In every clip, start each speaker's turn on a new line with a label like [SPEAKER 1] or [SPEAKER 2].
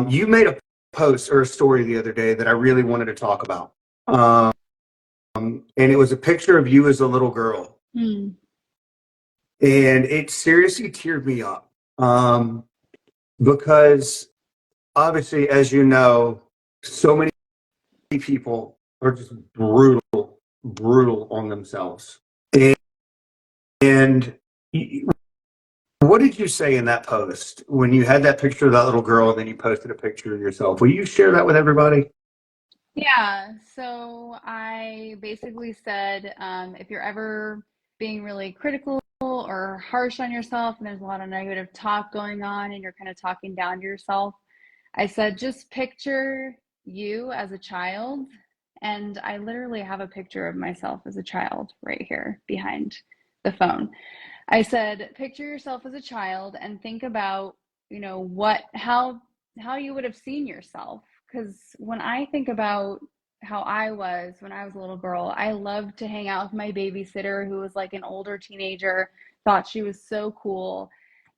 [SPEAKER 1] You made a post or a story the other day that I really wanted to talk about. Um, and it was a picture of you as a little girl.
[SPEAKER 2] Hmm.
[SPEAKER 1] And it seriously teared me up. Because obviously, as you know, so many people are just brutal on themselves. And what did you say in that post when you had that picture of that little girl and then you posted a picture of yourself? Will you share that with everybody?
[SPEAKER 2] Yeah, so I basically said if you're ever being really critical or harsh on yourself and there's a lot of negative talk going on and you're kind of talking down to yourself, I said just picture you as a child. And I literally have a picture of myself as a child right here behind the phone. I said, picture yourself as a child and think about, what how you would have seen yourself. Because when I think about how I was when I was a little girl, I loved to hang out with my babysitter who was like an older teenager, thought she was so cool.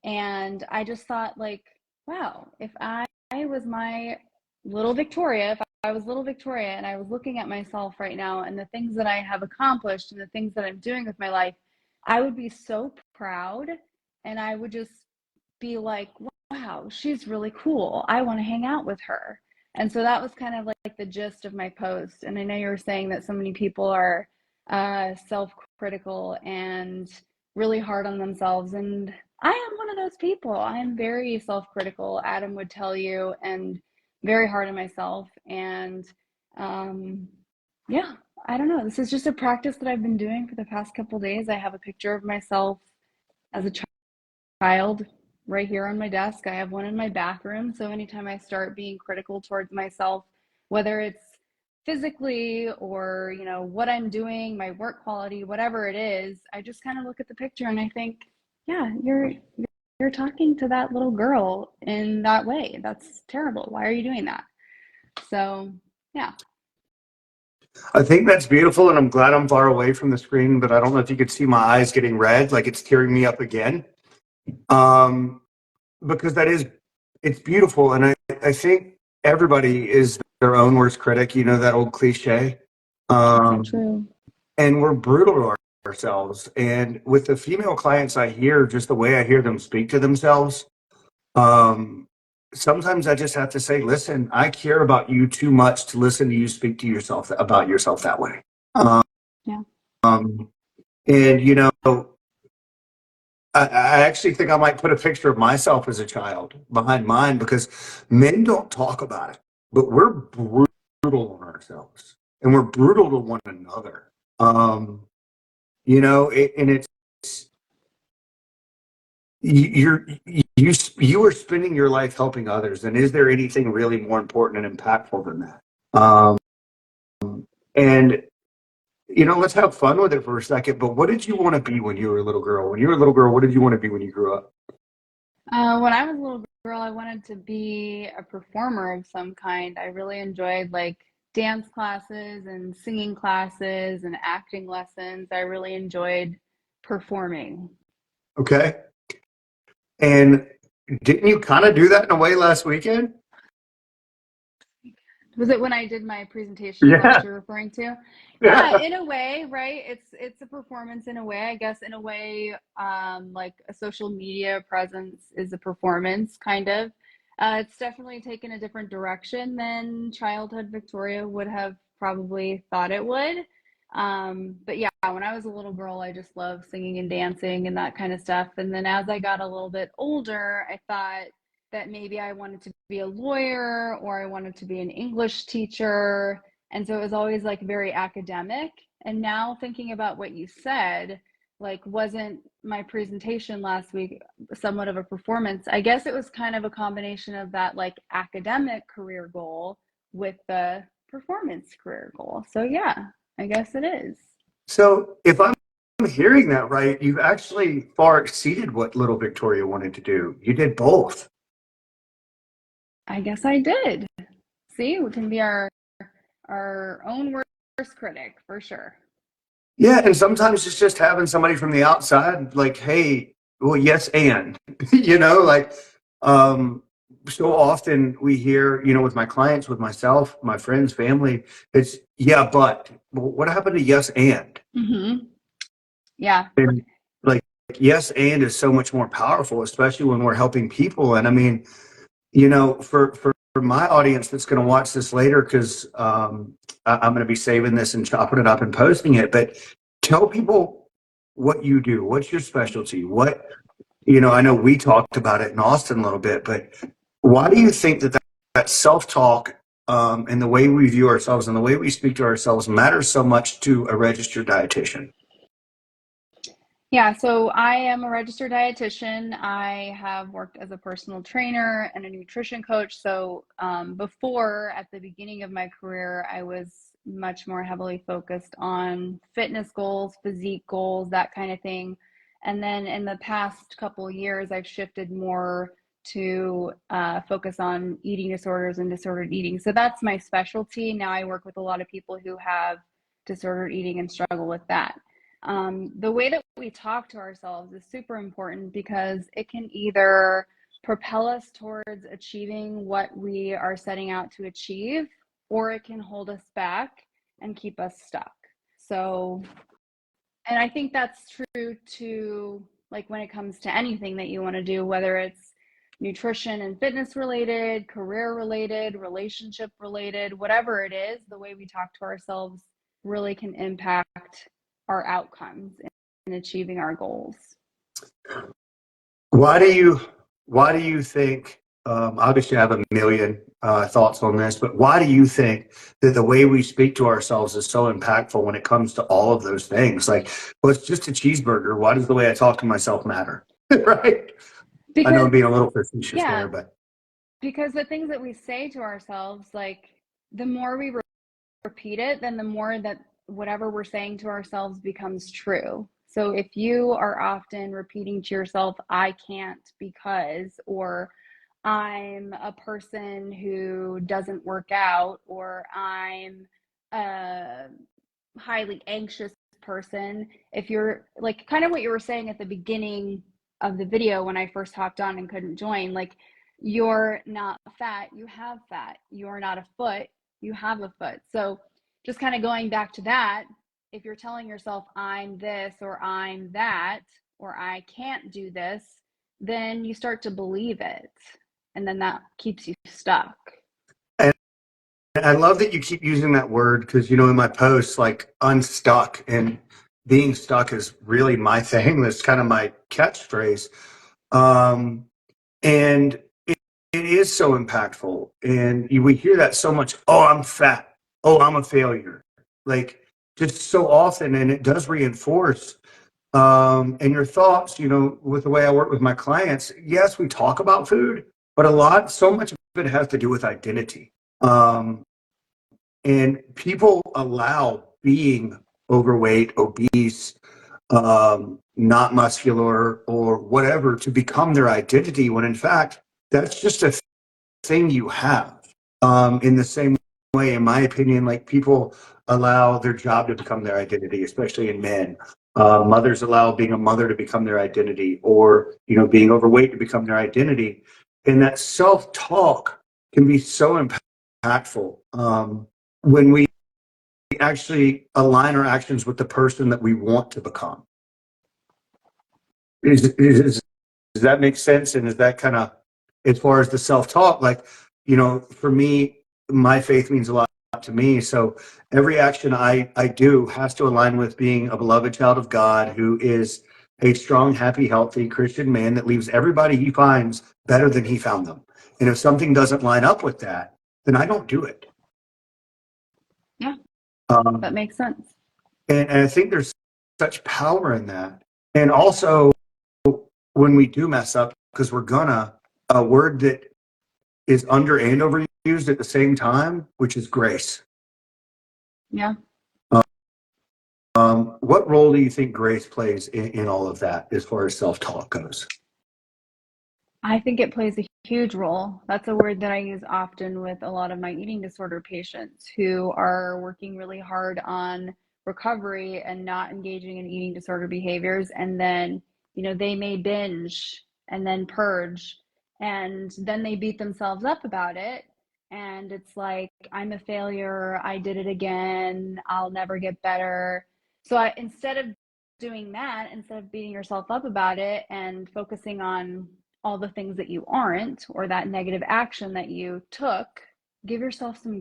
[SPEAKER 2] And I just thought like, wow, if I was my little Victoria, if I was little Victoria and I was looking at myself right now and the things that I have accomplished and the things that I'm doing with my life, I would be so proud and I would just be like, wow, she's really cool. I want to hang out with her. And so that was kind of like the gist of my post. And I know you were saying that so many people are self critical and really hard on themselves. And I am one of those people. I'm very self critical, Adam would tell you, and very hard on myself. And um, yeah, I don't know. This is just a practice that I've been doing for the past couple of days. I have a picture of myself as a child right here on my desk. I have one in my bathroom. So anytime I start being critical towards myself, whether it's physically or, what I'm doing, my work quality, whatever it is, I just kind of look at the picture and I think, yeah, you're talking to that little girl in that way. That's terrible. Why are you doing that? So, yeah.
[SPEAKER 1] I think that's beautiful, and I'm glad I'm far away from the screen, but I don't know if you could see my eyes getting red, like it's tearing me up again. Um, because it's beautiful, and I think everybody is their own worst critic. You know that old cliche.
[SPEAKER 2] So
[SPEAKER 1] Um,
[SPEAKER 2] true.
[SPEAKER 1] and we're brutal to ourselves. And with the female clients I hear, just the way I hear them speak to themselves, um, sometimes I just have to say, listen, I care about you too much to listen to you speak to yourself about yourself that way. Um,
[SPEAKER 2] Yeah.
[SPEAKER 1] and I actually think I might put a picture of myself as a child behind mine because men don't talk about it, but we're brutal on ourselves and we're brutal to one another. Um, and it's you're you are spending your life helping others, and is there anything really more important and impactful than that? Um, and let's have fun with it for a second. But what did you want to be when you were a little girl? When you were a little girl, what did you want to be when you grew up?
[SPEAKER 2] When I was a little girl, I wanted to be a performer of some kind. I really enjoyed like dance classes and singing classes and acting lessons. I really enjoyed performing.
[SPEAKER 1] Okay. And didn't you kind of do that in a way last weekend?
[SPEAKER 2] Was it when I did my presentation? Is that what
[SPEAKER 1] Yeah.
[SPEAKER 2] you're referring to? Yeah,
[SPEAKER 1] Yeah.
[SPEAKER 2] in a way, right? It's a performance in a way. I guess in a way, like a social media presence is a performance, kind of. It's definitely taken a different direction than childhood Victoria would have probably thought it would. But yeah, when I was a little girl, I just loved singing and dancing and that kind of stuff. And then as I got a little bit older, I thought that maybe I wanted to be a lawyer or I wanted to be an English teacher. And so it was always like very academic. And now thinking about what you said, like, wasn't my presentation last week somewhat of a performance? I guess it was kind of a combination of that like academic career goal with the performance career goal. So yeah, I guess it is.
[SPEAKER 1] So if I'm hearing that right, you've actually far exceeded what little Victoria wanted to do. You did both.
[SPEAKER 2] I guess I did. See, we can be our own worst critic for sure.
[SPEAKER 1] Yeah, and sometimes it's just having somebody from the outside like, hey, well, yes, and like um so often we hear, with my clients, with myself, my friends, family, it's yeah, but well, what happened to yes and?
[SPEAKER 2] Mm-hmm. Yeah.
[SPEAKER 1] And like yes and is so much more powerful, especially when we're helping people. And I mean, for my audience that's going to watch this later, because I'm going to be saving this and chopping it up and posting it, but tell people what you do. What's your specialty? I know we talked about it in Austin a little bit, but why do you think that self-talk and the way we view ourselves and the way we speak to ourselves matters so much to a registered dietitian?
[SPEAKER 2] Yeah, so I am a registered dietitian. I have worked as a personal trainer and a nutrition coach. So before, at the beginning of my career, I was much more heavily focused on fitness goals, physique goals, that kind of thing. And then in the past couple of years, I've shifted more to focus on eating disorders and disordered eating. So that's my specialty. Now I work with a lot of people who have disordered eating and struggle with that. The way that we talk to ourselves is super important because it can either propel us towards achieving what we are setting out to achieve, or it can hold us back and keep us stuck. So, and I think that's true to like when it comes to anything that you want to do, whether it's nutrition and fitness related, career related, relationship related, whatever it is, the way we talk to ourselves really can impact our outcomes in achieving our goals.
[SPEAKER 1] Why do you why do you think obviously I have a million thoughts on this, but why do you think that the way we speak to ourselves is so impactful when it comes to all of those things? Like, well, it's just a cheeseburger. Why does the way I talk to myself matter? Right? I know I'm
[SPEAKER 2] Because,
[SPEAKER 1] being a little facetious
[SPEAKER 2] yeah,
[SPEAKER 1] there, but
[SPEAKER 2] because the things that we say to ourselves, like the more we repeat it, then the more that whatever we're saying to ourselves becomes true. So if you are often repeating to yourself, I can't because, or I'm a person who doesn't work out, or I'm a highly anxious person, if you're like kind of what you were saying at the beginning of the video when I first hopped on and couldn't join, like you're not fat, you have fat. You're not a foot, you have a foot. So just kind of going back to that, if you're telling yourself I'm this or I'm that or I can't do this, then you start to believe it. And then that keeps you stuck.
[SPEAKER 1] and I love that you keep using that word because in my posts, like unstuck and being stuck is really my thing. That's kind of my catchphrase. Um, and it is so impactful. And we hear that so much. Oh, I'm fat. Oh, I'm a failure. Like just so often. And it does reinforce and your thoughts, with the way I work with my clients. Yes, we talk about food, but so much of it has to do with identity. And people allow being overweight, obese, not muscular, or whatever to become their identity when in fact, that's just a thing you have. In the same way, in my opinion, like people allow their job to become their identity, especially in men. Mothers allow being a mother to become their identity, or being overweight to become their identity. And that self-talk can be so impactful when we actually align our actions with the person that we want to become. Does that make sense? And is that kind of, as far as the self-talk, like, for me, my faith means a lot to me. So every action I do has to align with being a beloved child of God who is a strong, happy, healthy Christian man that leaves everybody he finds better than he found them. And if something doesn't line up with that, then I don't do it.
[SPEAKER 2] Yeah, that
[SPEAKER 1] Um,
[SPEAKER 2] makes sense.
[SPEAKER 1] and I think there's such power in that. And also, when we do mess up, because a word that is under and overused at the same time, which is grace.
[SPEAKER 2] Yeah.
[SPEAKER 1] What role do you think grace plays in all of that as far as self-talk goes?
[SPEAKER 2] I think it plays a huge role. That's a word that I use often with a lot of my eating disorder patients who are working really hard on recovery and not engaging in eating disorder behaviors. And then, they may binge and then purge And then they beat themselves up about it. And it's like, I'm a failure. I did it again. I'll never get better. So instead of doing that, instead of beating yourself up about it and focusing on all the things that you aren't, or that negative action that you took, give yourself some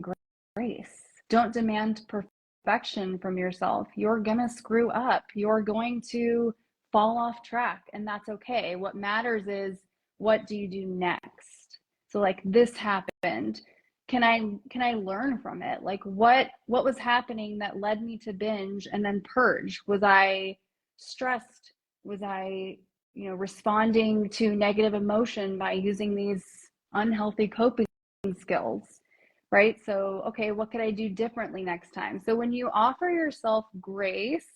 [SPEAKER 2] grace. Don't demand perfection from yourself. You're going to screw up. You're going to fall off track, and that's okay. What matters is, what do you do next? So like, this happened. Can I learn from it? Like, what was happening that led me to binge and then purge? Was I stressed? Was I, responding to negative emotion by using these unhealthy coping skills? Right? So, okay, what could I do differently next time? So when you offer yourself grace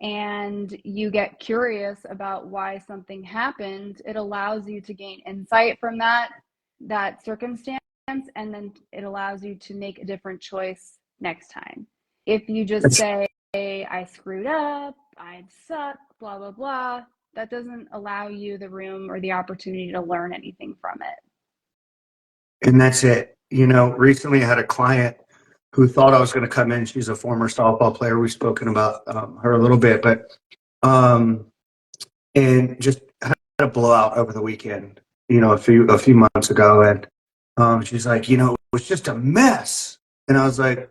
[SPEAKER 2] and you get curious about why something happened, it allows you to gain insight from that circumstance, and then it allows you to make a different choice next time. If you just say, I screwed up, I suck, blah blah blah, that doesn't allow you the room or the opportunity to learn anything from it.
[SPEAKER 1] And that's it. Recently I had a client who thought I was going to come in. She's a former softball player. We've spoken about her a little bit, but and just had a blowout over the weekend, a few months ago. And she's like, it was just a mess. And I was like,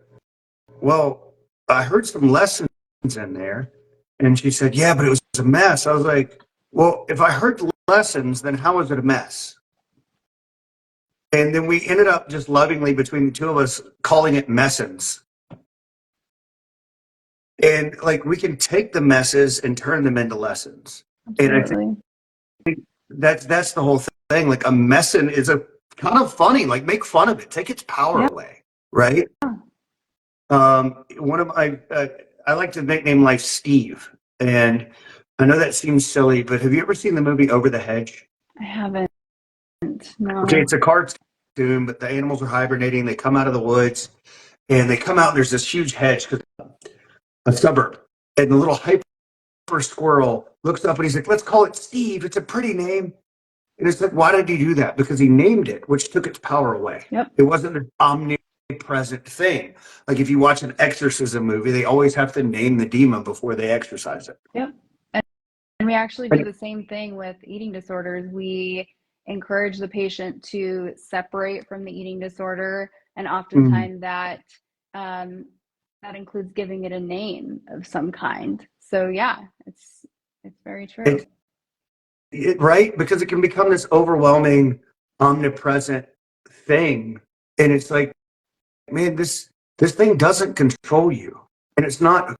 [SPEAKER 1] well, I heard some lessons in there. And she said, yeah, but it was a mess. I was like, well, if I heard lessons, then how was it a mess? And then we ended up just lovingly, between the two of us, calling it messins. And like, we can take the messes and turn them into lessons.
[SPEAKER 2] Absolutely.
[SPEAKER 1] And I think that's the whole thing. Like, a messin is a kind of funny, like, make fun of it, take its power away, right? One of my, I like to nickname life Steve. And I know that seems silly, but have you ever seen the movie Over the Hedge?
[SPEAKER 2] I haven't. No.
[SPEAKER 1] Okay, it's a cartoon, but the animals are hibernating. They come out of the woods, and they come out, and there's this huge hedge, a suburb, and the little hyper squirrel looks up and he's like, let's call it Steve. It's a pretty name. And it's like, why did he do that? Because he named it, which took its power away.
[SPEAKER 2] Yep.
[SPEAKER 1] It wasn't an omnipresent thing. Like, if you watch an exorcism movie, they always have to name the demon before they exorcise it.
[SPEAKER 2] Yep. And we actually do the same thing with eating disorders. We encourage the patient to separate from the eating disorder, and oftentimes that includes giving it a name of some kind. So yeah, it's very true.
[SPEAKER 1] Right? Because it can become this overwhelming, omnipresent thing. And it's like, man, this thing doesn't control you. And it's not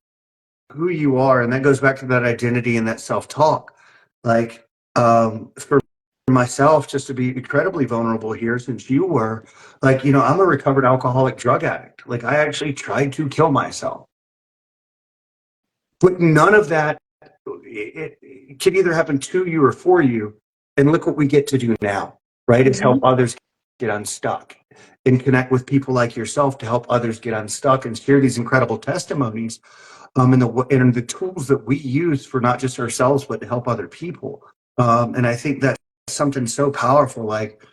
[SPEAKER 1] who you are. And that goes back to that identity and that self-talk. Like, for myself, just to be incredibly vulnerable here, since you were, like, I'm a recovered alcoholic drug addict. Like, I actually tried to kill myself. But none of that, it can either happen to you or for you. And look what we get to do now, right? Is help others get unstuck and connect with people like yourself to help others get unstuck and share these incredible testimonies, and the tools that we use for not just ourselves, but to help other people. And I think that's something so powerful. Like,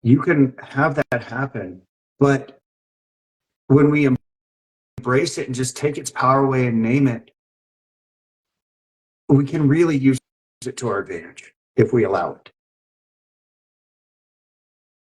[SPEAKER 1] you can have that happen, but when we embrace it and just take its power away and name it, we can really use it to our advantage if we allow it.